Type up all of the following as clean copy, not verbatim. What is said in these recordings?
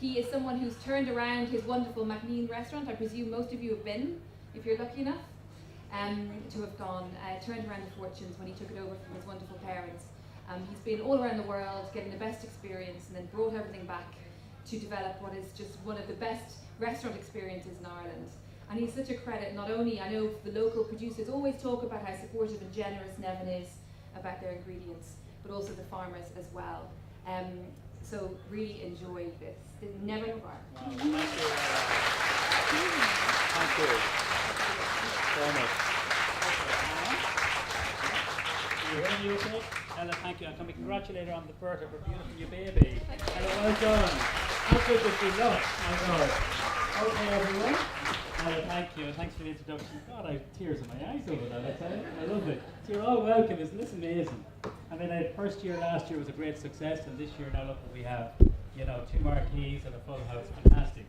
He is someone who's turned around his wonderful Maclean restaurant. I presume most of you have been, if you're lucky enough, to have gone, turned around the fortunes when he took it over from his wonderful parents. He's been all around the world getting the best experience and then brought everything back to develop what is just one of the best restaurant experiences in Ireland. And he's such a credit, not only, I know the local producers always talk about how supportive and generous Nevin is about their ingredients, but also the farmers as well. So really enjoy this. Neven Maguire. Wow, thank you. Thank you so much. You hear me okay? Ella, thank you. And can we congratulate her on the birth of her beautiful new baby? Ella, well done. How good does she look? My God. Okay, everyone. Ella, thank you. And thanks for the introduction. God, I have tears in my eyes over that. I tell you, I love it. So you're all welcome. Isn't this amazing? I mean, first year last year was a great success, and this year now look what we have. You know, 2 marquees and a full house. Fantastic.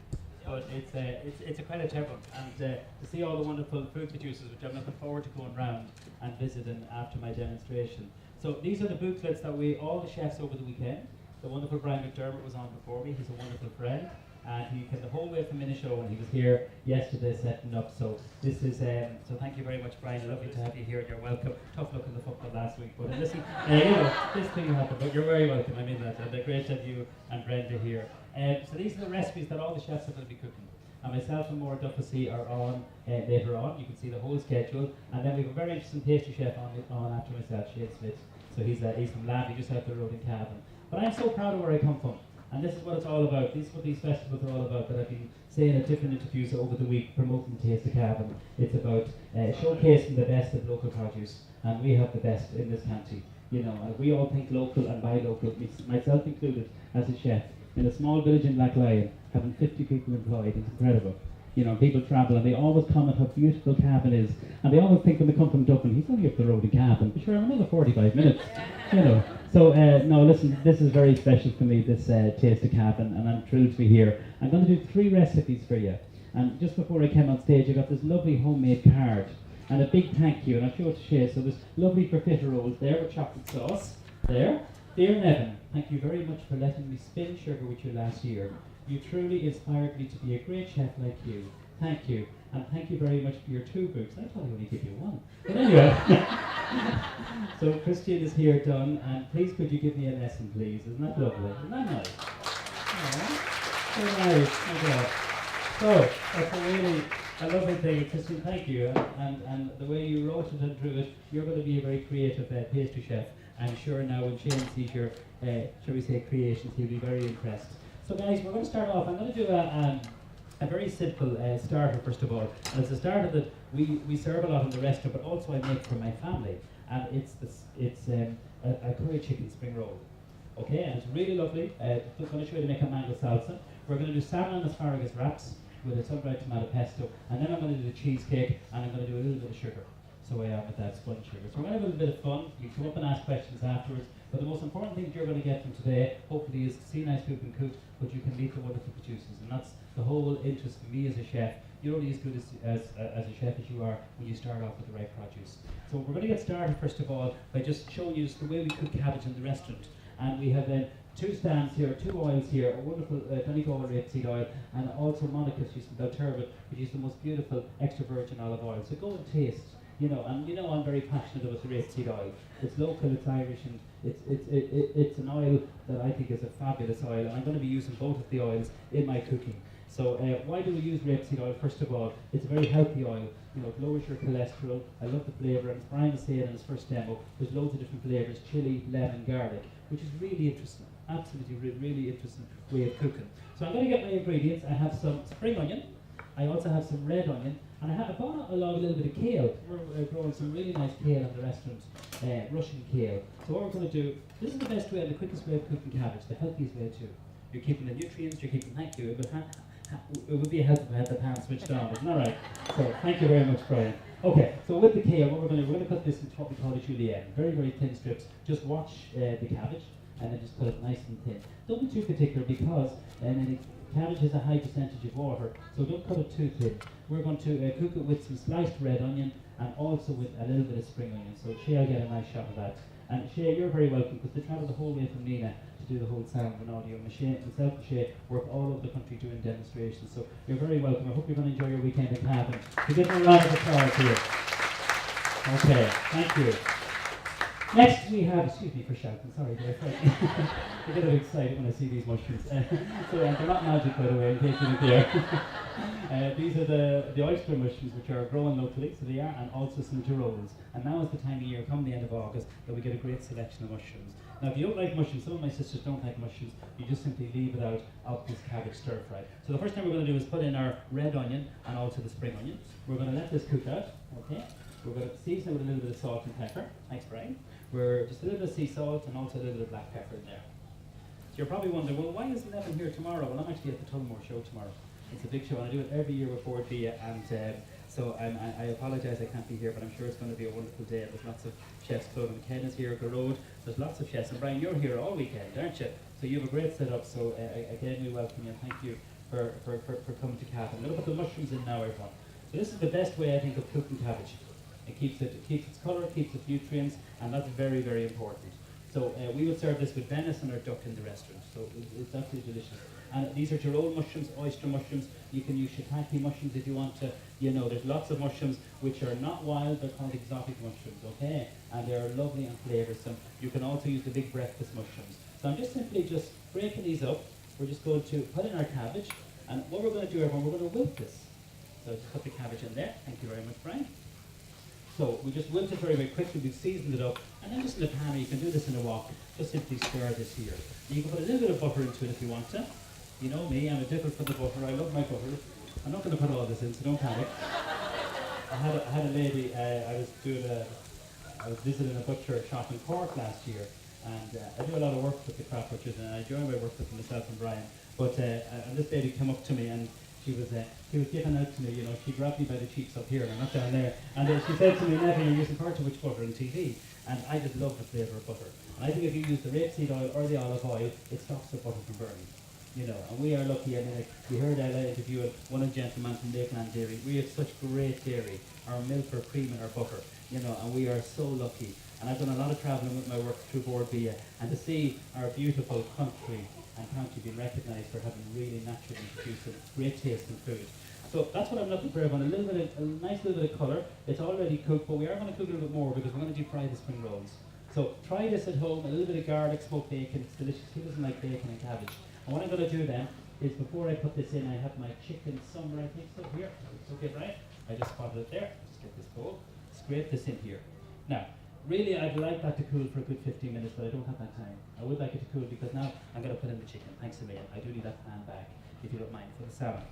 But it's a credit to everyone, and to see all the wonderful food producers, which I'm looking forward to going round and visiting after my demonstration. So these are the booklets that all the chefs over the weekend. The wonderful Brian McDermott was on before me. He's a wonderful friend, and he came the whole way from Minishow, and he was here yesterday setting up. So this is so thank you very much, Brian. Lovely to have you here. You're welcome. Tough luck in the football last week, but listen, you know, this thing happened, but you're very welcome. I mean that, and great to have you and Brenda here. So these are the recipes that all the chefs are going to be cooking. And myself and Maura Duffy are on later on. You can see the whole schedule. And then we have a very interesting pastry chef on after myself, Shane Smith. So he's from Lavi, just out the road in Cavan. But I'm so proud of where I come from. And this is what it's all about. This is what these festivals are all about, that I've been saying at different interviews over the week promoting Taste of Cavan. It's about showcasing the best of local produce. And we have the best in this county. You know, we all think local and buy local, myself included, as a chef. In a small village in Blacklion, having 50 people employed is incredible. You know, people travel and they always comment how beautiful Cavan is. And they always think when they come from Dublin, he's only up the road in Cavan. But sure, another 45 minutes, you know. So, no, listen, this is very special for me, this Taste of Cavan, and I'm thrilled to be here. I'm going to do 3 recipes for you. And just before I came on stage, I got this lovely homemade card. And a big thank you, and I'll show it to Shay. So there's lovely profiteroles there with chocolate sauce, there. Dear Nevin, thank you very much for letting me spin sugar with you last year. You truly inspired me to be a great chef like you. Thank you. And thank you very much for your 2 books. I thought I only give you 1. But anyway. So Christian is here done, and please could you give me a lesson, please? Isn't that lovely? Isn't that nice? Aww. So nice. Oh God. So that's a lovely thing. Christian, thank you. And the way you wrote it and drew it, you're going to be a very creative pastry chef. I'm sure now when Shane sees your, shall we say, creations, he'll be very impressed. So guys, we're going to start off. I'm going to do a very simple starter first of all. And it's a starter that we serve a lot in the restaurant, but also I make for my family. And it's a curry chicken spring roll. Okay, and it's really lovely. I'm going to show you to make a mango salsa. We're going to do salmon and asparagus wraps with a sun-dried tomato pesto. And then I'm going to do the cheesecake, and I'm going to do a little bit of sugar. So I am with that sponge sugar. So we're going to have a little bit of fun. You can come up and ask questions afterwards. But the most important thing that you're going to get from today, hopefully, is to see nice food and cook, but you can meet the wonderful producers. And that's the whole interest for me as a chef. You're only as good as a chef as you are when you start off with the right produce. So we're going to get started, first of all, by just showing you the way we cook cabbage in the restaurant. And we have 2 stands here, 2 oils here, a wonderful Donegal rapeseed oil, and also Monica's used from Belturbet, which is the most beautiful extra virgin olive oil. So go and taste. You know, and you know I'm very passionate about the rapeseed oil. It's local, it's Irish, and it's an oil that I think is a fabulous oil, and I'm going to be using both of the oils in my cooking. So why do we use rapeseed oil? First of all, it's a very healthy oil. You know, it lowers your cholesterol. I love the flavour, and as Brian was saying in his first demo, there's loads of different flavours, chilli, lemon, garlic, which is really interesting. Absolutely, really interesting way of cooking. So I'm going to get my ingredients. I have some spring onion. I also have some red onion. And I brought along a little bit of kale. We're growing some really nice kale in the restaurant, Russian kale. So what we're going to do, this is the best way and the quickest way of cooking cabbage, the healthiest way too. You're keeping the nutrients, you're keeping, thank you, it would be a help if I had the pan switched on, isn't that right? So thank you very much, Brian. Okay, so with the kale, what we're going to put this into what we call a julienne. Very, very thin strips. Just watch the cabbage and then just put it nice and thin. Don't be too particular because cabbage has a high percentage of water, so don't cut it too thin. We're going to cook it with some sliced red onion and also with a little bit of spring onion. So Shay will get a nice shot of that. And Shay, you're very welcome because they travelled the whole way from Nina to do the whole sound and audio. Michelle, myself and Shay work all over the country doing demonstrations. So you're very welcome. I hope you're going to enjoy your weekend in Cavan. We give them a round of applause here. Okay, thank you. Next we have, excuse me for shouting, sorry, I get a bit excited when I see these mushrooms. So they're not magic, by the way, in case you didn't hear. These are the oyster mushrooms, which are grown locally, so they are, and also some girolles. And now is the time of year, come the end of August, that we get a great selection of mushrooms. Now if you don't like mushrooms, some of my sisters don't like mushrooms, you just simply leave it out of this cabbage stir fry. So the first thing we're going to do is put in our red onion and also the spring onion. We're going to let this cook out, okay? We're going to season it with a little bit of salt and pepper. Thanks, Brian. We're just a little bit of sea salt and also a little bit of black pepper in there. So you're probably wondering, well, why isn't Nevin here tomorrow? Well, I'm actually at the Tullamore show tomorrow. It's a big show, and I do it every year with Board Via, and so I apologise I can't be here, but I'm sure it's going to be a wonderful day. There's lots of chefs. Claude and Ken is here, Garode. There's lots of chefs, and Brian, you're here all weekend, aren't you? So you have a great setup. So again, we welcome you and thank you for coming to Cavan. I'm going to put the mushrooms in now, everyone. So this is the best way, I think, of cooking cabbage. It keeps its colour, keeps its nutrients, and that's very, very important. So we would serve this with venison or duck in the restaurant. So it's absolutely delicious. And these are Tyrol mushrooms, oyster mushrooms. You can use shiitake mushrooms if you want to. You know, there's lots of mushrooms which are not wild, they're called exotic mushrooms, okay? And they're lovely and flavoursome. You can also use the big breakfast mushrooms. So I'm just simply breaking these up. We're just going to put in our cabbage. And what we're going to do, everyone, we're going to wilt this. So just put the cabbage in there. Thank you very much, Brian. So we just wilt it very, very quickly. We've seasoned it up. And then just in the pan, you can do this in a wok. Just simply stir this here. And you can put a little bit of butter into it if you want to. You know me, I'm a dicker for the butter. I love my butter. I'm not going to put all this in, so don't panic. I had a lady, I was visiting a butcher shop in Cork last year. And I do a lot of work with the craft butchers, and I enjoy my work with myself and Brian. But and this lady came up to me, and she was giving out to me, you know, she grabbed me by the cheeks up here, and I'm not down there. And she said to me, Nevin, you're using far too much butter on TV. And I just love the flavour of butter. And I think if you use the rapeseed oil or the olive oil, it stops the butter from burning. You know, and we are lucky. I mean, we heard Ella interviewing one gentleman from Lakeland Dairy. We have such great dairy, our milk, our cream, and our butter. You know, and we are so lucky. And I've done a lot of travelling with my work through Board Via, and to see our beautiful country and county being recognised for having really naturally produced great taste in food. So that's what I'm looking for, everyone. A nice little bit of colour. It's already cooked, but we are going to cook it a little bit more because we're going to deep fry the spring rolls. So try this at home. A little bit of garlic, smoked bacon. It's delicious. Who doesn't like bacon and cabbage? And what I'm going to do then is, before I put this in, I have my chicken somewhere, I think so, here. It's okay, right? I just spotted it there. Just get this bowl. Scrape this in here. Now, really, I'd like that to cool for a good 15 minutes, but I don't have that time. I would like it to cool because now I'm going to put in the chicken. Thanks a million. I do need that pan back, if you don't mind, for the salmon.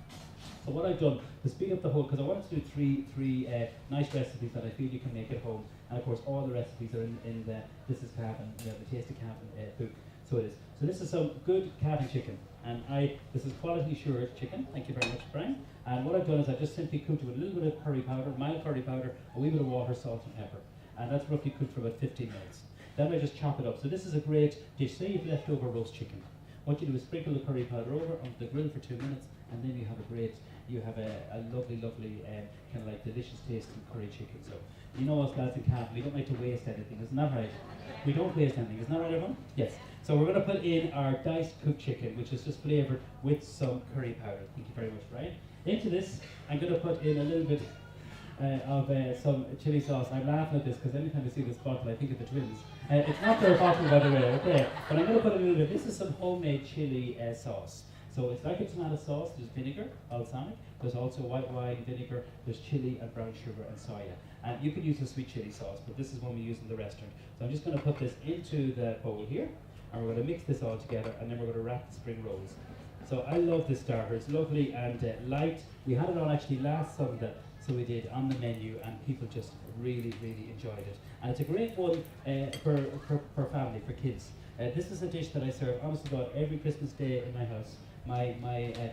So what I've done to speed up the whole, because I wanted to do three nice recipes that I feel you can make at home. And of course, all the recipes are in the This is Cavan, the Taste of Cavan book. So it is. So this is some good Cavan chicken. And this is quality assured chicken. Thank you very much, Brian. And what I've done is I've just simply cooked it with a little bit of curry powder, mild curry powder, a wee bit of water, salt and pepper. And that's roughly cooked for about 15 minutes. Then I just chop it up. So this is a great dish. Say you've leftover roast chicken. What you do is sprinkle the curry powder over onto the grill for 2 minutes, and then you have a lovely, kind of like delicious tasting curry chicken. So you know us lads in Cavan, we don't like to waste anything, isn't that right? We don't waste anything, isn't that right, everyone? Yes. So we're going to put in our diced cooked chicken, which is just flavoured with some curry powder. Thank you very much, Brian. Into this, I'm going to put in a little bit of some chili sauce. I'm laughing at this because anytime I see this bottle, I think of the twins. It's not their bottle, by the way, okay? But I'm going to put a little bit. This is some homemade chili sauce. So it's like a tomato sauce. There's vinegar, balsamic. There's also white wine, vinegar. There's chili and brown sugar and soya. And you can use a sweet chili sauce, but this is one we use in the restaurant. So I'm just going to put this into the bowl here, and we're going to mix this all together, and then we're going to wrap the spring rolls. So I love this starter. It's lovely and light. We had it on actually last Sunday. So we did on the menu, and people just really, really enjoyed it. And it's a great one for family, for kids. This is a dish that I serve, honest to God, every Christmas day in my house. My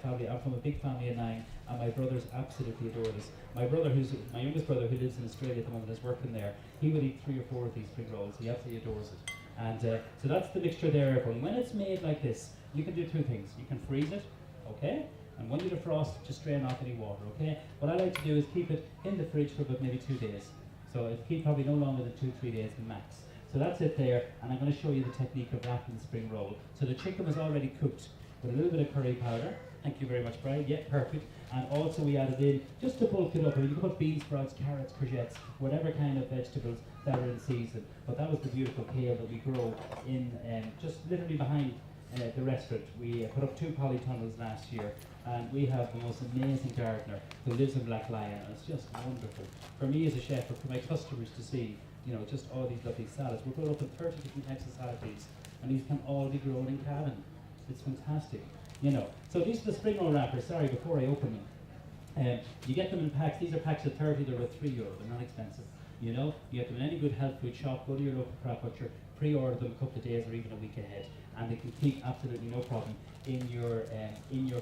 family, I'm from a big family of 9, and my brothers absolutely adore this. My youngest brother, who lives in Australia at the moment, is working there. He would eat 3 or 4 of these spring rolls. He absolutely adores it. And so that's the mixture there, everyone. When it's made like this, you can do 2 things. You can freeze it, okay? And when you defrost, just drain off any water, okay? What I like to do is keep it in the fridge for about maybe 2 days. So it'll keep probably no longer than 2-3 days max. So that's it there, and I'm going to show you the technique of wrapping the spring roll. So the chicken was already cooked with a little bit of curry powder. Thank you very much, Brian. Yeah, perfect. And also we added in, just to bulk it up, you can put bean sprouts, carrots, courgettes, whatever kind of vegetables that are in season. But that was the beautiful kale that we grow in, just literally behind the restaurant. We put up 2 polytunnels last year, and we have the most amazing gardener who lives in Black Lion, and it's just wonderful. For me as a chef, or for my customers to see, you know, just all these lovely salads. We're growing up in 30 different types of salad beans, and these can all be grown in Cavan. It's fantastic, you know. So these are the spring roll wrappers. Sorry, before I open them. You get them in packs. These are packs of 30. They're about €3. They're not expensive. You know, you get them in any good health food shop. Go to your local crop butcher. Pre-order them a couple of days or even a week ahead, and they can keep absolutely no problem in your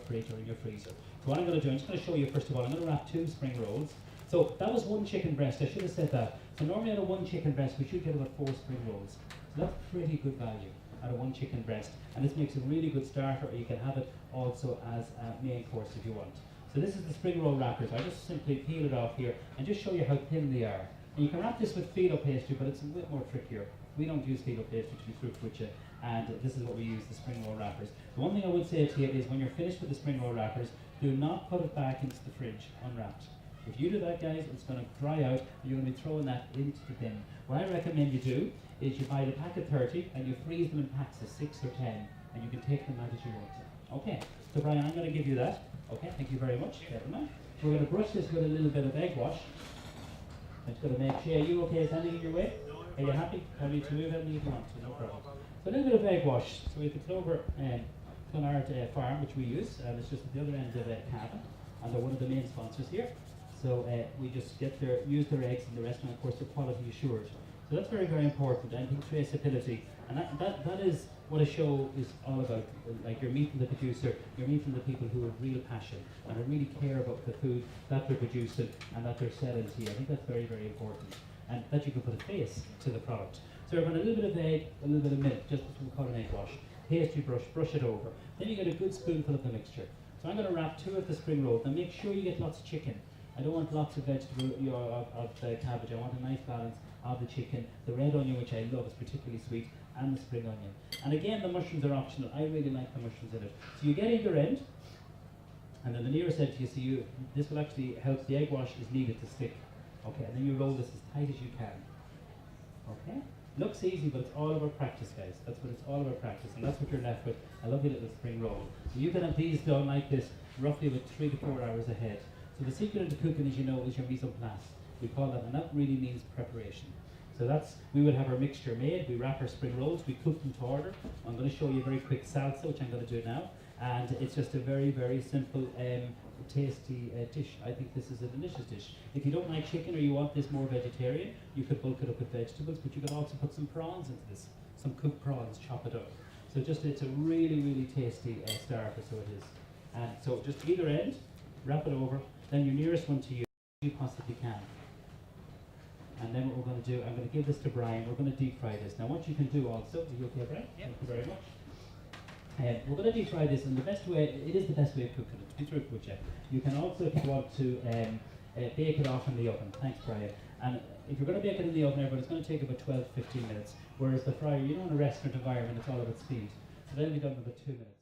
fridge or in your freezer. So what I'm going to do, I'm just going to show you first of all. I'm going to wrap 2 spring rolls. So that was 1 chicken breast. I should have said that. So normally out of 1 chicken breast, we should get about 4 spring rolls. So that's pretty good value out of 1 chicken breast, and this makes a really good starter, or you can have it also as a main course if you want. So this is the spring roll wrappers. I just simply peel it off here and just show you how thin they are. And you can wrap this with phyllo pastry, but it's a bit more trickier. We don't use phyllo pastry, to be truthful with you, and this is what we use, the spring roll wrappers. The one thing I would say to you is when you're finished with the spring roll wrappers, do not put it back into the fridge unwrapped. If you do that, guys, it's going to dry out, and you're going to be throwing that into the bin. What I recommend you do is you buy the pack of 30 and you freeze them in packs of 6 or 10, and you can take them out as you want. Okay, so Brian, I'm going to give you that. Okay, thank you very much, gentlemen. We're going to brush this with a little bit of egg wash. I'm just going to make sure, are you okay standing in your way? Are you happy? Tell me to move anything if you want to, no problem. So a little bit of egg wash. So we have the Clover Clonard farm, which we use, and it's just at the other end of Cavan, and they're one of the main sponsors here. So we just use their eggs in the restaurant, of course, they're quality assured. So that's very, very important, and I think traceability. And that is what a show is all about. Like, you're meeting the producer, you're meeting the people who have real passion and who really care about the food that they're producing and that they're selling to you. I think that's very, very important. And that you can put a face to the product. So we're going to a little bit of egg, a little bit of milk, just what we call an egg wash. Pastry brush it over. Then you get a good spoonful of the mixture. So I'm going to wrap 2 of the spring rolls. Now make sure you get lots of chicken. I don't want lots of vegetable of cabbage. I want a nice balance of the chicken, the red onion, which I love, is particularly sweet, and the spring onion. And again, the mushrooms are optional. I really like the mushrooms in it. So you get either end, and then the nearest edge, this will actually help. The egg wash is needed to stick. Okay, and then you roll this as tight as you can. Okay, looks easy, but it's all about practice, guys. That's what it's all about, practice, and that's what you're left with. A lovely little spring roll. So you can have these done like this, roughly about 3 to 4 hours ahead. So the secret of the cooking, as you know, is your mise en place. We call that, and that really means preparation. So we would have our mixture made, we wrap our spring rolls, we cook them to order. I'm going to show you a very quick salsa, which I'm going to do now. And it's just a very, very simple, tasty dish. I think this is a delicious dish. If you don't like chicken or you want this more vegetarian, you could bulk it up with vegetables, but you could also put some prawns into this. Some cooked prawns, chop it up. So it's a really, really tasty starter, so it is. And so just either end, wrap it over, then your nearest one to you possibly can. And then what we're going to do, I'm going to give this to Brian. We're going to deep fry this. Now what you can do also, are you okay, Brian? Yep. Thank you very much. We're going to deep fry this, and it is the best way of cooking it, to be truthful with you. You can also, if you want to, bake it off in the oven. Thanks, Brian. And if you're going to bake it in the oven, everyone, it's going to take about 12 to 15 minutes. Whereas the fryer, in a restaurant environment, it's all about speed. So that'll be done in about 2 minutes.